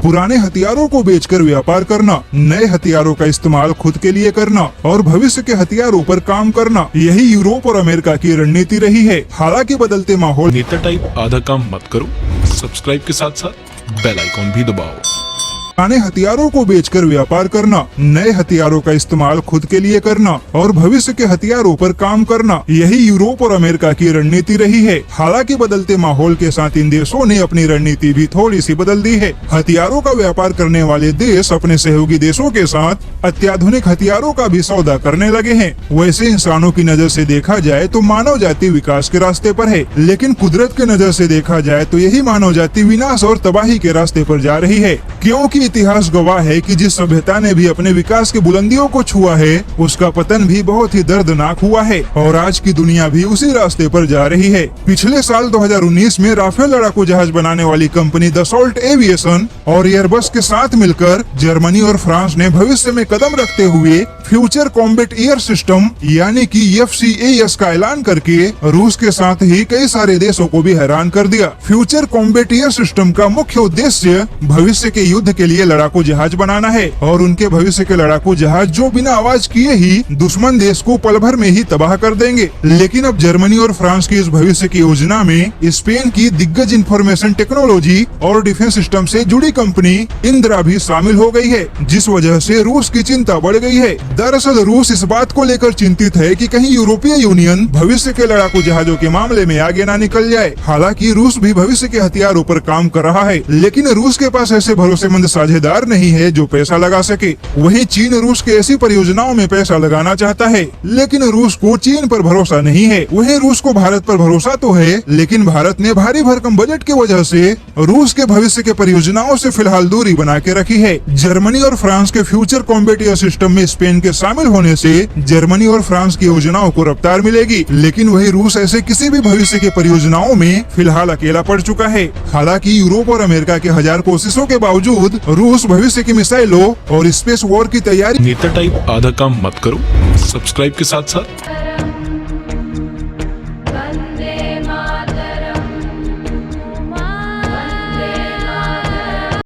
पुराने हथियारों को बेचकर व्यापार करना, नए हथियारों का इस्तेमाल खुद के लिए करना और भविष्य के हथियारों पर काम करना, यही यूरोप और अमेरिका की रणनीति रही है। हालांकि बदलते माहौल नेता टाइप आधा काम मत करो, सब्सक्राइब के साथ साथ बेल आइकॉन भी दबाओ। पुराने हथियारों को बेचकर व्यापार करना, नए हथियारों का इस्तेमाल खुद के लिए करना और भविष्य के हथियारों पर काम करना, यही यूरोप और अमेरिका की रणनीति रही है। हालांकि बदलते माहौल के साथ इन देशों ने अपनी रणनीति भी थोड़ी सी बदल दी है। हथियारों का व्यापार करने वाले देश अपने सहयोगी देशों के साथ अत्याधुनिक हथियारों का भी सौदा करने लगे हैं। वैसे इंसानों की नजर से देखा जाए तो मानव जाति विकास के रास्ते पर है, लेकिन कुदरत के नजर से देखा जाए तो यही मानव जाति विनाश और तबाही के रास्ते पर जा रही है। क्योंकि इतिहास गवाह है कि जिस सभ्यता ने भी अपने विकास की बुलंदियों को छुआ है, उसका पतन भी बहुत ही दर्दनाक हुआ है और आज की दुनिया भी उसी रास्ते पर जा रही है। पिछले साल 2019 में राफेल लड़ाकू जहाज बनाने वाली कंपनी दसॉल्ट एविएशन और एयरबस के साथ मिलकर जर्मनी और फ्रांस ने भविष्य में कदम रखते हुए फ्यूचर कॉम्बैट एयर सिस्टम यानी कि FCAS का ऐलान करके रूस के साथ ही कई सारे देशों को भी हैरान कर दिया। फ्यूचर कॉम्बैट एयर सिस्टम का मुख्य उद्देश्य भविष्य के युद्ध के लिए लड़ाकू जहाज बनाना है और उनके भविष्य के लड़ाकू जहाज जो बिना आवाज किए ही दुश्मन देश को पल भर में ही तबाह कर देंगे। लेकिन अब जर्मनी और फ्रांस की इस भविष्य की योजना में स्पेन की दिग्गज इंफॉर्मेशन टेक्नोलॉजी और डिफेंस सिस्टम से जुड़ी कंपनी इंद्रा भी शामिल हो गई है, जिस वजह से रूस की चिंता बढ़ गई है। दरअसल रूस इस बात को लेकर चिंतित है कि कहीं यूरोपीय यूनियन भविष्य के लड़ाकू जहाजों के मामले में आगे ना निकल जाए। हालांकि रूस भी भविष्य के हथियारों पर काम कर रहा है, लेकिन रूस के पास ऐसे भरोसेमंद साझेदार नहीं है जो पैसा लगा सके। वहीं चीन रूस के ऐसी परियोजनाओं में पैसा लगाना चाहता है, लेकिन रूस को चीन पर भरोसा नहीं है। वहीं रूस को भारत पर भरोसा तो है, लेकिन भारत ने भारी भरकम बजट की वजह से रूस के भविष्य के परियोजनाओं से फिलहाल दूरी बना के रखी है। जर्मनी और फ्रांस के फ्यूचर कॉम्बैट एयर सिस्टम में स्पेन के शामिल होने से जर्मनी और फ्रांस की योजनाओं को रफ्तार मिलेगी, लेकिन वही रूस ऐसे किसी भी भविष्य की परियोजनाओं में फिलहाल अकेला पड़ चुका है। हालांकि यूरोप और अमेरिका के 1000 कोशिशों के बावजूद रूस भविष्य की मिसाइलों और स्पेस वॉर की तैयारी नेता टाइप आधा काम मत करो, सब्सक्राइब के साथ साथ